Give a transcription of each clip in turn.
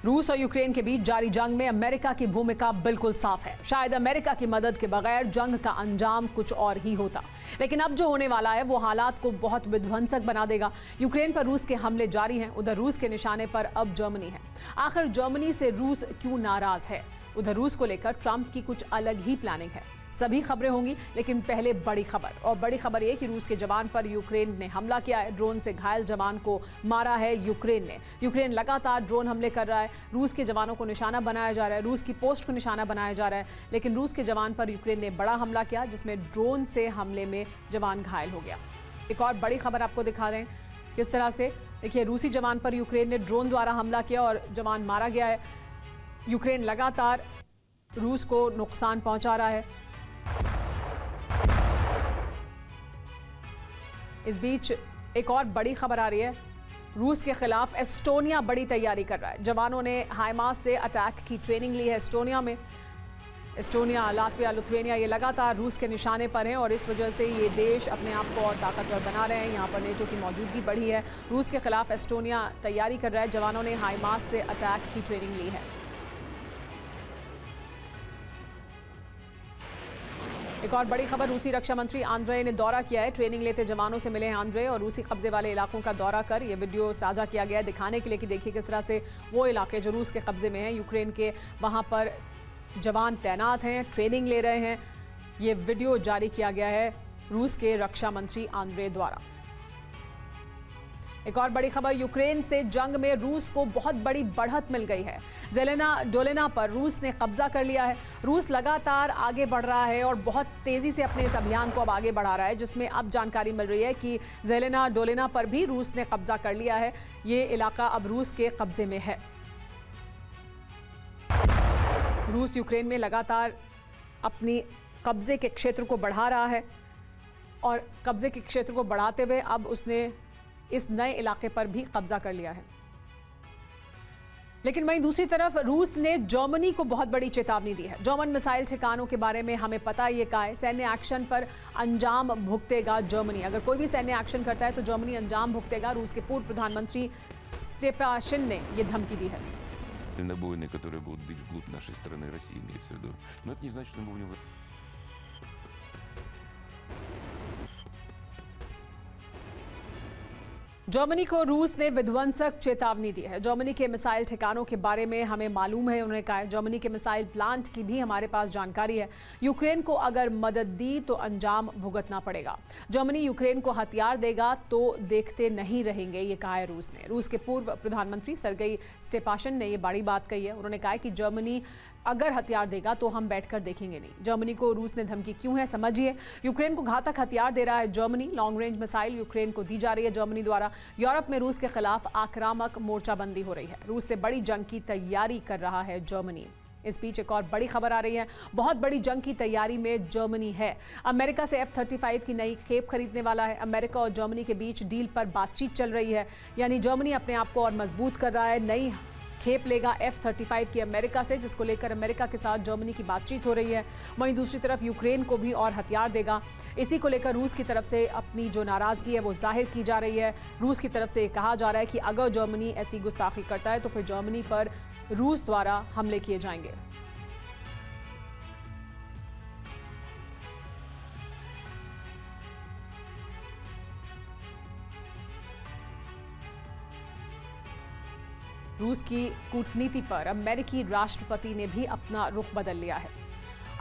रूस और यूक्रेन के बीच जारी जंग में अमेरिका की भूमिका बिल्कुल साफ है। शायद अमेरिका की मदद के बगैर जंग का अंजाम कुछ और ही होता, लेकिन अब जो होने वाला है वो हालात को बहुत विध्वंसक बना देगा। यूक्रेन पर रूस के हमले जारी हैं, उधर रूस के निशाने पर अब जर्मनी है। आखिर जर्मनी से रूस क्यों नाराज है? उधर रूस को लेकर ट्रंप की कुछ अलग ही प्लानिंग है। सभी खबरें होंगी, लेकिन पहले बड़ी खबर। और बड़ी खबर ये कि रूस के जवान पर यूक्रेन ने हमला किया है। ड्रोन से घायल जवान को मारा है यूक्रेन ने। यूक्रेन लगातार ड्रोन हमले कर रहा है। रूस के जवानों को निशाना बनाया जा रहा है, रूस की पोस्ट को निशाना बनाया जा रहा है, लेकिन रूस के जवान पर यूक्रेन ने बड़ा हमला किया, जिसमें ड्रोन से हमले में जवान घायल हो गया। एक और बड़ी खबर आपको दिखा दें किस तरह से। देखिए, रूसी जवान पर यूक्रेन ने ड्रोन द्वारा हमला किया और जवान मारा गया है। यूक्रेन लगातार रूस को नुकसान पहुंचा रहा है। इस बीच एक और बड़ी खबर आ रही है। रूस के खिलाफ एस्टोनिया बड़ी तैयारी कर रहा है। जवानों ने हाइमास से अटैक की ट्रेनिंग ली है एस्टोनिया में। एस्टोनिया, लातविया, लिथुआनिया ये लगातार रूस के निशाने पर हैं और इस वजह से ये देश अपने आप को और ताकतवर बना रहे हैं। यहाँ पर नेटो की मौजूदगी बढ़ी है। रूस के खिलाफ एस्टोनिया तैयारी कर रहा है। जवानों ने हाइमास से अटैक की ट्रेनिंग ली है। एक और बड़ी खबर, रूसी रक्षा मंत्री आंद्रे ने दौरा किया है। ट्रेनिंग लेते जवानों से मिले हैं आंद्रे और रूसी कब्जे वाले इलाकों का दौरा कर ये वीडियो साझा किया गया है दिखाने के लिए कि देखिए किस तरह से वो इलाके जो रूस के कब्जे में हैं, यूक्रेन के, वहां पर जवान तैनात हैं, ट्रेनिंग ले रहे हैं। ये वीडियो जारी किया गया है रूस के रक्षा मंत्री आंद्रे द्वारा। एक और बड़ी खबर, यूक्रेन से जंग में रूस को बहुत बड़ी बढ़त मिल गई है। ज़ेलेना डोलेना पर रूस ने कब्जा कर लिया है। रूस लगातार आगे बढ़ रहा है और बहुत तेजी से अपने इस अभियान को अब आगे बढ़ा रहा है, जिसमें अब जानकारी मिल रही है कि ज़ेलेना डोलेना पर भी रूस ने कब्जा कर लिया है। ये इलाका अब रूस के कब्जे में है। रूस यूक्रेन में लगातार अपनी कब्जे के क्षेत्र को बढ़ा रहा है और कब्जे के क्षेत्र को बढ़ाते हुए अब उसने इस नए इलाके पर भी कब्जा कर लिया है। लेकिन वहीं दूसरी तरफ रूस ने जर्मनी को बहुत बड़ी चेतावनी दी है। जर्मन मिसाइल ठिकानों के बारे में हमें पता ये कहा है, सैन्य एक्शन पर अंजाम भुगतेगा जर्मनी। अगर कोई भी सैन्य एक्शन करता है तो जर्मनी अंजाम भुगतेगा। रूस के पूर्व प्रधानमंत्री स्टेपाशिन ने यह धमकी दी है। Дальнобойные, которые будут бить вглубь нашей страны, России имеется в виду. Но это не значит, что мы будем... जर्मनी को रूस ने विध्वंसक चेतावनी दी है। जर्मनी के मिसाइल ठिकानों के बारे में हमें मालूम है, उन्होंने कहा है। जर्मनी के मिसाइल प्लांट की भी हमारे पास जानकारी है। यूक्रेन को अगर मदद दी तो अंजाम भुगतना पड़ेगा। जर्मनी यूक्रेन को हथियार देगा तो देखते नहीं रहेंगे, ये कहा है रूस ने। रूस के पूर्व प्रधानमंत्री सर्गेई स्टेपाशिन ने ये बड़ी बात कही है। उन्होंने कहा है कि जर्मनी अगर हथियार देगा तो हम बैठकर देखेंगे नहीं। जर्मनी को रूस ने धमकी क्यों है, समझिए। यूक्रेन को घातक हथियार दे रहा है Germany. Long range missile Ukraine को दी जा रही है जर्मनी द्वारा। यूरोप में रूस के खिलाफ आक्रामक मोर्चाबंदी हो रही है। रूस से बड़ी जंग की तैयारी कर रहा है जर्मनी। इस बीच एक और बड़ी खबर आ रही है। बहुत बड़ी जंग की तैयारी में जर्मनी है। अमेरिका से F-35 की नई खेप खरीदने वाला है। अमेरिका और जर्मनी के बीच डील पर बातचीत चल रही है, यानी जर्मनी अपने आप को और मजबूत कर रहा है। नई खेप लेगा F-35 की अमेरिका से, जिसको लेकर अमेरिका के साथ जर्मनी की बातचीत हो रही है। वहीं दूसरी तरफ यूक्रेन को भी और हथियार देगा। इसी को लेकर रूस की तरफ से अपनी जो नाराजगी है वो जाहिर की जा रही है। रूस की तरफ से कहा जा रहा है कि अगर जर्मनी ऐसी गुस्ताखी करता है तो फिर जर्मनी पर रूस द्वारा हमले किए जाएंगे। रूस की कूटनीति पर अमेरिकी राष्ट्रपति ने भी अपना रुख बदल लिया है।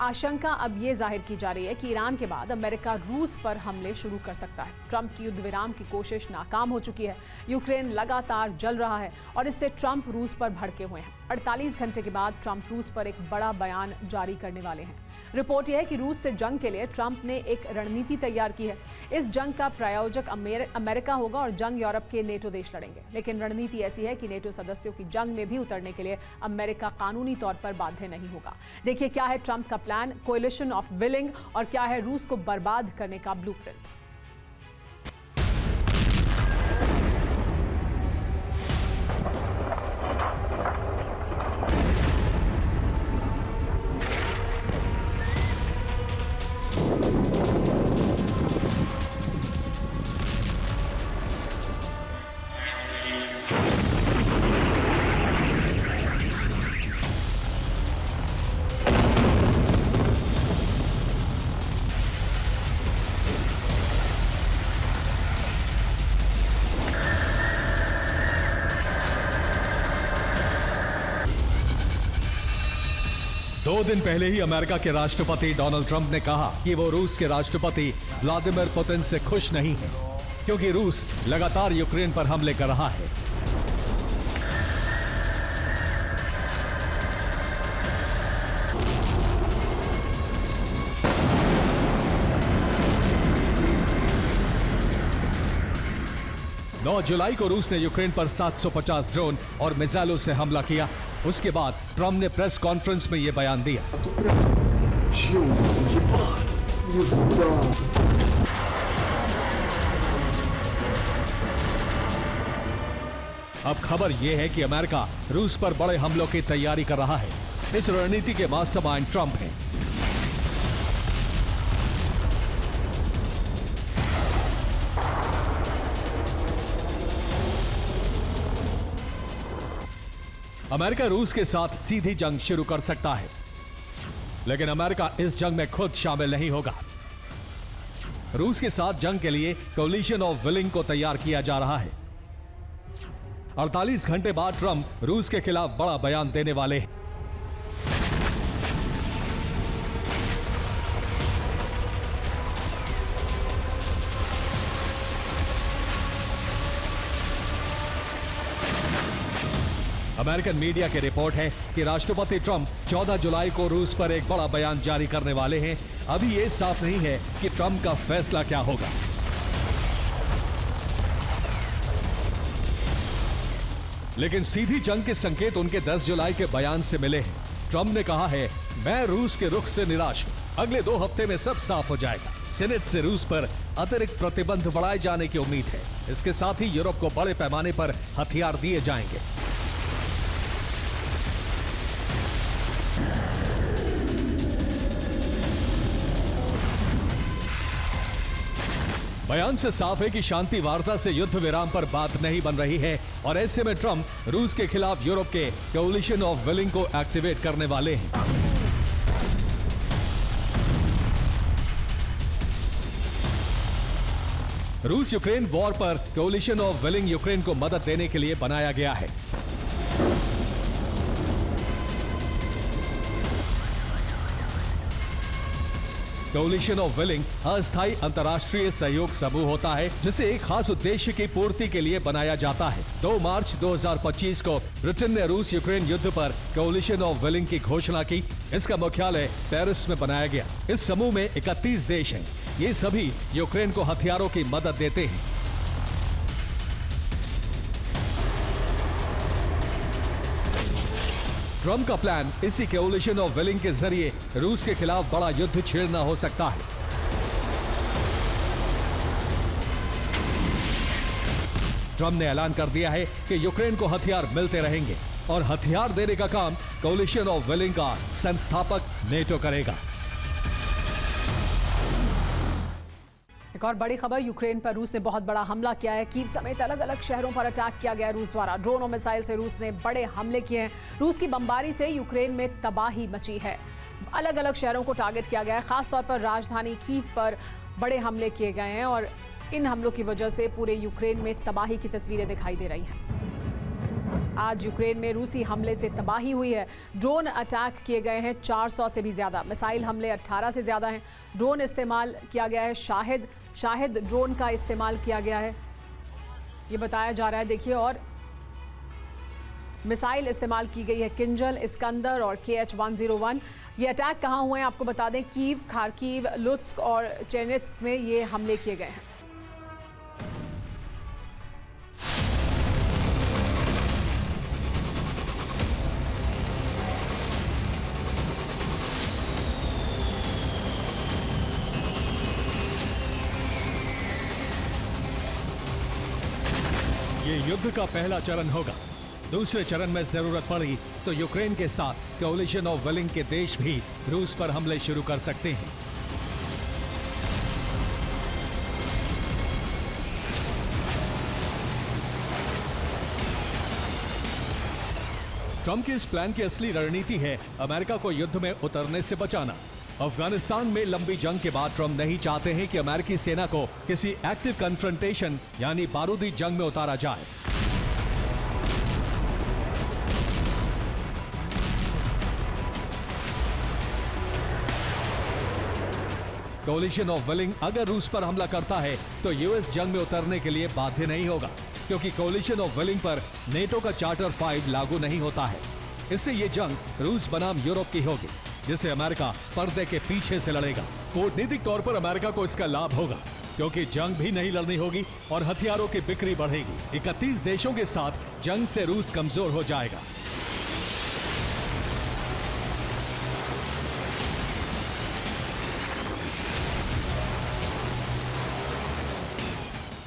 आशंका अब ये जाहिर की जा रही है कि ईरान के बाद अमेरिका रूस पर हमले शुरू कर सकता है। ट्रंप की युद्ध विराम की कोशिश नाकाम हो चुकी है। यूक्रेन लगातार जल रहा है और इससे ट्रंप रूस पर भड़के हुए हैं। 48 घंटे के बाद ट्रंप रूस पर एक बड़ा बयान जारी करने वाले हैं। रिपोर्ट यह है कि रूस से जंग के लिए ट्रंप ने एक रणनीति तैयार की है। इस जंग का प्रायोजक अमेरिका होगा और जंग यूरोप के नेटो देश लड़ेंगे। लेकिन रणनीति ऐसी है कि नेटो सदस्यों की जंग में भी उतरने के लिए अमेरिका कानूनी तौर पर बाध्य नहीं होगा। देखिए क्या है ट्रंप का प्लान, कोएलिशन ऑफ विलिंग, और क्या है रूस को बर्बाद करने का ब्लूप्रिंट। 2 दिन पहले ही अमेरिका के राष्ट्रपति डोनाल्ड ट्रंप ने कहा कि वो रूस के राष्ट्रपति व्लादिमीर पुतिन से खुश नहीं है, क्योंकि रूस लगातार यूक्रेन पर हमले कर रहा है। जुलाई को रूस ने यूक्रेन पर 750 ड्रोन और मिसाइलों से हमला किया। उसके बाद ट्रंप ने प्रेस कॉन्फ्रेंस में यह बयान दिया। अब खबर यह है कि अमेरिका रूस पर बड़े हमलों की तैयारी कर रहा है। इस रणनीति के मास्टरमाइंड ट्रंप हैं। अमेरिका रूस के साथ सीधी जंग शुरू कर सकता है, लेकिन अमेरिका इस जंग में खुद शामिल नहीं होगा। रूस के साथ जंग के लिए कोलिशन ऑफ विलिंग को तैयार किया जा रहा है। 48 घंटे बाद ट्रंप रूस के खिलाफ बड़ा बयान देने वाले हैं। अमेरिकन मीडिया की रिपोर्ट है कि राष्ट्रपति ट्रंप 14 जुलाई को रूस पर एक बड़ा बयान जारी करने वाले हैं। अभी यह साफ नहीं है कि ट्रंप का फैसला क्या होगा। लेकिन सीधी जंग के संकेत उनके 10 जुलाई के बयान से मिले हैं। ट्रंप ने कहा है, मैं रूस के रुख से निराश हूं। अगले 2 हफ्ते में सब साफ हो जाएगा। सीनेट से रूस पर अतिरिक्त प्रतिबंध बढ़ाए जाने की उम्मीद है। इसके साथ ही यूरोप को बड़े पैमाने पर हथियार दिए जाएंगे। बयान से साफ है कि शांति वार्ता से युद्ध विराम पर बात नहीं बन रही है और ऐसे में ट्रंप रूस के खिलाफ यूरोप के कोलिशन ऑफ विलिंग को एक्टिवेट करने वाले हैं। रूस यूक्रेन वॉर पर कोलिशन ऑफ विलिंग यूक्रेन को मदद देने के लिए बनाया गया है। कोलिशन ऑफ विलिंग अस्थायी अंतर्राष्ट्रीय सहयोग समूह होता है, जिसे एक खास उद्देश्य की पूर्ति के लिए बनाया जाता है। 2 मार्च 2025 को ब्रिटेन ने रूस यूक्रेन युद्ध पर कोलिशन ऑफ विलिंग की घोषणा की। इसका मुख्यालय पेरिस में बनाया गया। इस समूह में 31 देश हैं। ये सभी यूक्रेन को हथियारों की मदद देते हैं। ट्रंप का प्लान इसी कोलिशन ऑफ विलिंग के जरिए रूस के खिलाफ बड़ा युद्ध छेड़ना हो सकता है। ट्रंप ने ऐलान कर दिया है कि यूक्रेन को हथियार मिलते रहेंगे और हथियार देने का काम कोलिशन ऑफ विलिंग का संस्थापक नेटो करेगा। एक और बड़ी खबर, यूक्रेन पर रूस ने बहुत बड़ा हमला किया है। कीव समेत अलग अलग शहरों पर अटैक किया गया है रूस द्वारा। ड्रोन और मिसाइल से रूस ने बड़े हमले किए हैं। रूस की बमबारी से यूक्रेन में तबाही मची है। अलग अलग शहरों को टारगेट किया गया है। खासतौर पर राजधानी कीव पर बड़े हमले किए गए हैं और इन हमलों की वजह से पूरे यूक्रेन में तबाही की तस्वीरें दिखाई दे रही हैं। आज यूक्रेन में रूसी हमले से तबाही हुई है। ड्रोन अटैक किए गए हैं 400 से भी ज्यादा। मिसाइल हमले 18 से ज्यादा हैं। ड्रोन इस्तेमाल किया गया है। शाहिद ड्रोन का इस्तेमाल किया गया है, ये बताया जा रहा है। देखिए, और मिसाइल इस्तेमाल की गई है किंजल, इस्कंदर और KH-101। ये अटैक कहाँ हुए हैं आपको बता दें, कीव, खार्किव, लुत्स्क और चेनेट्स्क में ये हमले किए गए हैं। ये युद्ध का पहला चरण होगा। दूसरे चरण में जरूरत पड़ी तो यूक्रेन के साथ कोलिशन ऑफ विलिंग के देश भी रूस पर हमले शुरू कर सकते हैं। ट्रंप के इस प्लान की असली रणनीति है अमेरिका को युद्ध में उतरने से बचाना। अफगानिस्तान में लंबी जंग के बाद ट्रंप नहीं चाहते हैं कि अमेरिकी सेना को किसी एक्टिव कन्फ्रंटेशन यानी बारूदी जंग में उतारा जाए। कोलिशन ऑफ विलिंग अगर रूस पर हमला करता है तो यूएस जंग में उतरने के लिए बाध्य नहीं होगा, क्योंकि कोलिशन ऑफ विलिंग पर नेटो का चार्टर 5 लागू नहीं होता है। इससे ये जंग रूस बनाम यूरोप की होगी, जिसे अमेरिका पर्दे के पीछे से लड़ेगा। कूटनीतिक तौर पर अमेरिका को इसका लाभ होगा, क्योंकि जंग भी नहीं लड़नी होगी और हथियारों की बिक्री बढ़ेगी। 31 देशों के साथ जंग से रूस कमजोर हो जाएगा।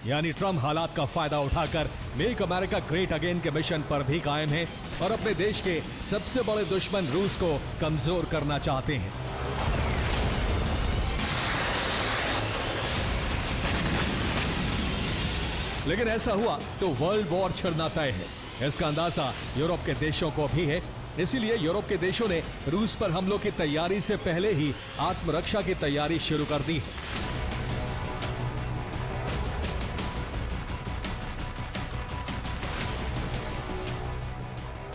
यानी ट्रम्प हालात का फायदा उठाकर मेक अमेरिका ग्रेट अगेन के मिशन पर भी कायम है और अपने देश के सबसे बड़े दुश्मन रूस को कमजोर करना चाहते हैं। लेकिन ऐसा हुआ तो वर्ल्ड वॉर छिड़ना तय है। इसका अंदाजा यूरोप के देशों को भी है, इसीलिए यूरोप के देशों ने रूस पर हमलों की तैयारी से पहले ही आत्मरक्षा की तैयारी शुरू कर दी है।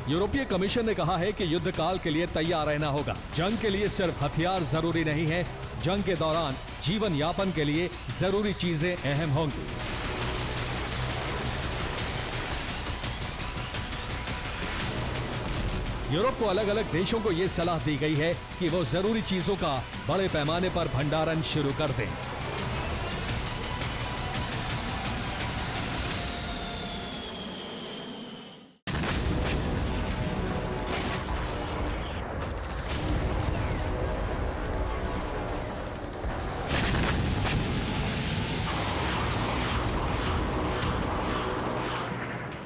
यूरोपीय कमीशन ने कहा है कि युद्ध काल के लिए तैयार रहना होगा। जंग के लिए सिर्फ हथियार जरूरी नहीं है, जंग के दौरान जीवन यापन के लिए जरूरी चीजें अहम होंगी। यूरोप को अलग अलग देशों को यह सलाह दी गई है कि वो जरूरी चीजों का बड़े पैमाने पर भंडारण शुरू कर दें।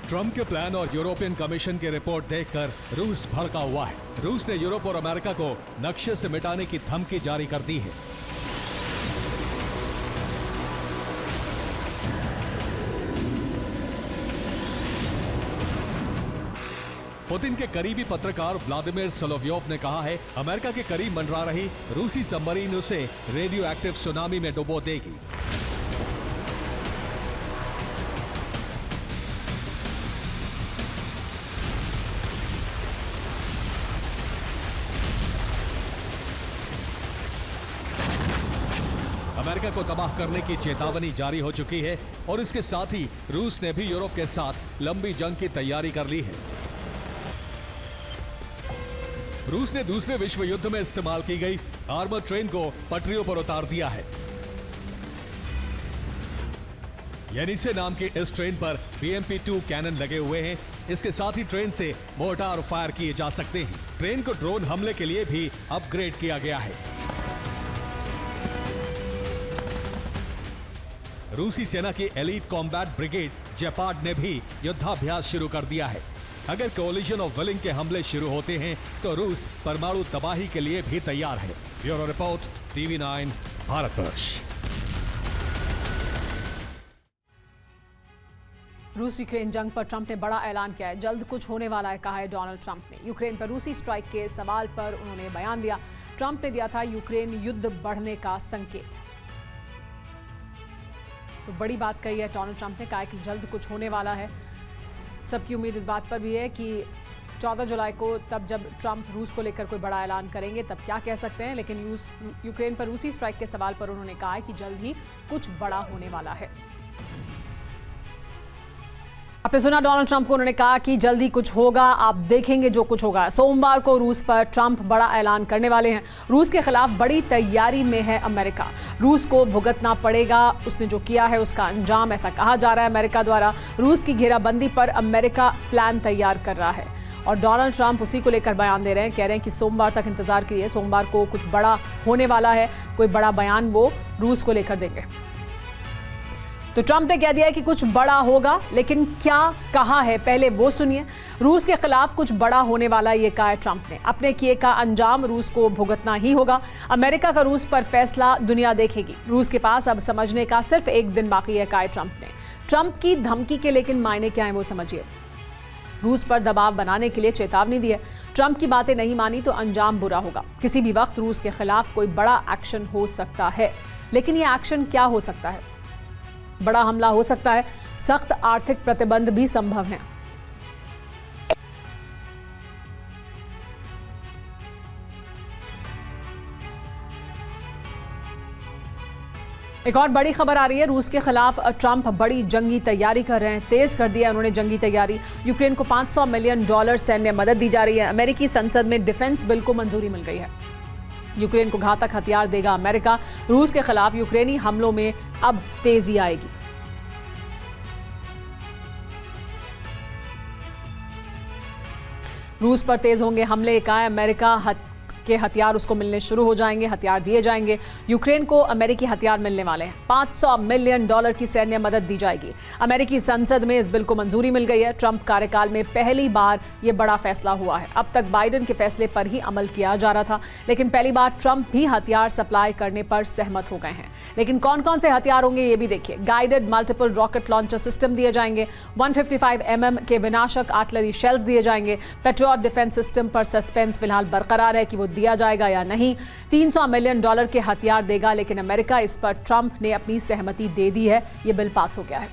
ट्रम्प के प्लान और यूरोपियन कमीशन की रिपोर्ट देखकर रूस भड़का हुआ है। रूस ने यूरोप और अमेरिका को नक्शे से मिटाने की धमकी जारी कर दी है। पुतिन के करीबी पत्रकार व्लादिमीर सोलोव्योव ने कहा है, अमेरिका के करीब मंडरा रही रूसी सबमरीन उसे रेडियो एक्टिव सुनामी में डुबो देगी। अमेरिका को तबाह करने की चेतावनी जारी हो चुकी है और इसके साथ ही रूस ने भी यूरोप के साथ लंबी जंग की तैयारी कर ली है। रूस ने दूसरे विश्व युद्ध में इस्तेमाल की गई आर्मर ट्रेन को पटरियों पर उतार दिया है। येनिसे नाम की इस ट्रेन पर BMP-2 कैनन लगे हुए हैं। इसके साथ ही ट्रेन से मोर्टार फायर किए जा सकते हैं। ट्रेन को ड्रोन हमले के लिए भी अपग्रेड किया गया है। रूसी सेना की एलीट कॉम्बैट ब्रिगेड जेपार्ड ने भी युद्धाभ्यास शुरू कर दिया है। अगर कोलिशन ऑफ विलिंग के हमले शुरू होते हैं तो रूस परमाणु तबाही के लिए भी तैयार है। Bureau report, TV9 Bharatvarsh. रूस यूक्रेन जंग पर ट्रंप ने बड़ा ऐलान किया है। जल्द कुछ होने वाला है, कहा है डोनाल्ड ट्रंप ने। यूक्रेन पर रूसी स्ट्राइक के सवाल पर उन्होंने बयान दिया। ट्रंप ने दिया था यूक्रेन युद्ध बढ़ने का संकेत। तो बड़ी बात कही है डोनाल्ड ट्रंप ने, कहा कि जल्द कुछ होने वाला है। सबकी उम्मीद इस बात पर भी है कि 14 जुलाई को तब जब ट्रंप रूस को लेकर कोई बड़ा ऐलान करेंगे तब क्या कह सकते हैं। लेकिन यूक्रेन पर रूसी स्ट्राइक के सवाल पर उन्होंने कहा है कि जल्द ही कुछ बड़ा होने वाला है। आपने सुना डोनाल्ड ट्रंप को, उन्होंने कहा कि जल्द ही कुछ होगा, आप देखेंगे जो कुछ होगा। सोमवार को रूस पर ट्रंप बड़ा ऐलान करने वाले हैं। रूस के खिलाफ बड़ी तैयारी में है अमेरिका। रूस को भुगतना पड़ेगा उसने जो किया है उसका अंजाम, ऐसा कहा जा रहा है अमेरिका द्वारा। रूस की घेराबंदी पर अमेरिका प्लान तैयार कर रहा है और डोनाल्ड ट्रंप उसी को लेकर बयान दे रहे हैं। कह रहे हैं कि सोमवार तक इंतजार करिए, सोमवार को कुछ बड़ा होने वाला है, कोई बड़ा बयान वो रूस को लेकर देंगे। तो ट्रंप ने कह दिया है कि कुछ बड़ा होगा, लेकिन क्या कहा है पहले वो सुनिए। रूस के खिलाफ कुछ बड़ा होने वाला ये कहा है ट्रंप ने। अपने किए का अंजाम रूस को भुगतना ही होगा। अमेरिका का रूस पर फैसला दुनिया देखेगी। रूस के पास अब समझने का सिर्फ एक दिन बाकी है, कहा है ट्रंप ने। ट्रंप की धमकी के लेकिन मायने क्या है वो समझिए। रूस पर दबाव बनाने के लिए चेतावनी दी है। ट्रंप की बातें नहीं मानी तो अंजाम बुरा होगा। किसी भी वक्त रूस के खिलाफ कोई बड़ा एक्शन हो सकता है, लेकिन ये एक्शन क्या हो सकता है? बड़ा हमला हो सकता है, सख्त आर्थिक प्रतिबंध भी संभव हैं। एक और बड़ी खबर आ रही है, रूस के खिलाफ ट्रंप बड़ी जंगी तैयारी कर रहे हैं, तेज कर दिया उन्होंने जंगी तैयारी। यूक्रेन को $500 मिलियन सैन्य मदद दी जा रही है। अमेरिकी संसद में डिफेंस बिल को मंजूरी मिल गई है। यूक्रेन को घातक हथियार देगा अमेरिका। रूस के खिलाफ यूक्रेनी हमलों में अब तेजी आएगी। रूस पर तेज होंगे हमले, कहा अमेरिका के हथियार उसको मिलने शुरू हो जाएंगे, हथियार दिए जाएंगे। यूक्रेन को अमेरिकी हथियार मिलने वाले हैं। $500 मिलियन की सैन्य मदद दी जाएगी। अमेरिकी संसद में इस बिल को मंजूरी मिल गई है। ट्रंप कार्यकाल में पहली बार यह बड़ा फैसला हुआ है। अब तक बाइडेन के फैसले पर ही अमल किया जा रहा था, लेकिन पहली बार ट्रंप भी हथियार सप्लाई करने पर सहमत हो गए हैं। लेकिन कौन कौन से हथियार होंगे ये भी देखिए। Guided multiple rocket launcher system दिए जाएंगे। 155 mm के विनाशक आर्टिलरी शेल्स दिए जाएंगे। पेट्रियट डिफेंस सिस्टम पर सस्पेंस फिलहाल बरकरार है कि वो दिया जाएगा या नहीं। $300 मिलियन के हथियार देगा, लेकिन अमेरिका इस पर ट्रंप ने अपनी सहमति दे दी है। यह बिल पास हो गया है।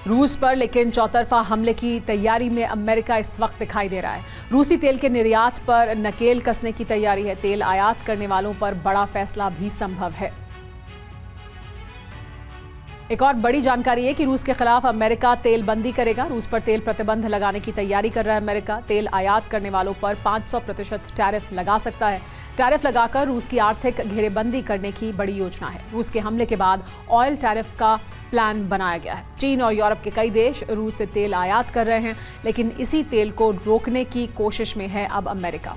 रूस पर लेकिन चौतरफा हमले की तैयारी में अमेरिका इस वक्त दिखाई दे रहा है। रूसी तेल के निर्यात पर नकेल कसने की तैयारी है। तेल आयात करने वालों पर बड़ा फैसला भी संभव है। एक और बड़ी जानकारी है कि रूस के खिलाफ अमेरिका तेल बंदी करेगा। रूस पर तेल प्रतिबंध लगाने की तैयारी कर रहा है अमेरिका। तेल आयात करने वालों पर 500% टैरिफ लगा सकता है। टैरिफ लगाकर रूस की आर्थिक घेरेबंदी करने की बड़ी योजना है। रूस के हमले के बाद ऑयल टैरिफ का प्लान बनाया गया है। चीन और यूरोप के कई देश रूस से तेल आयात कर रहे हैं, लेकिन इसी तेल को रोकने की कोशिश में है अब अमेरिका।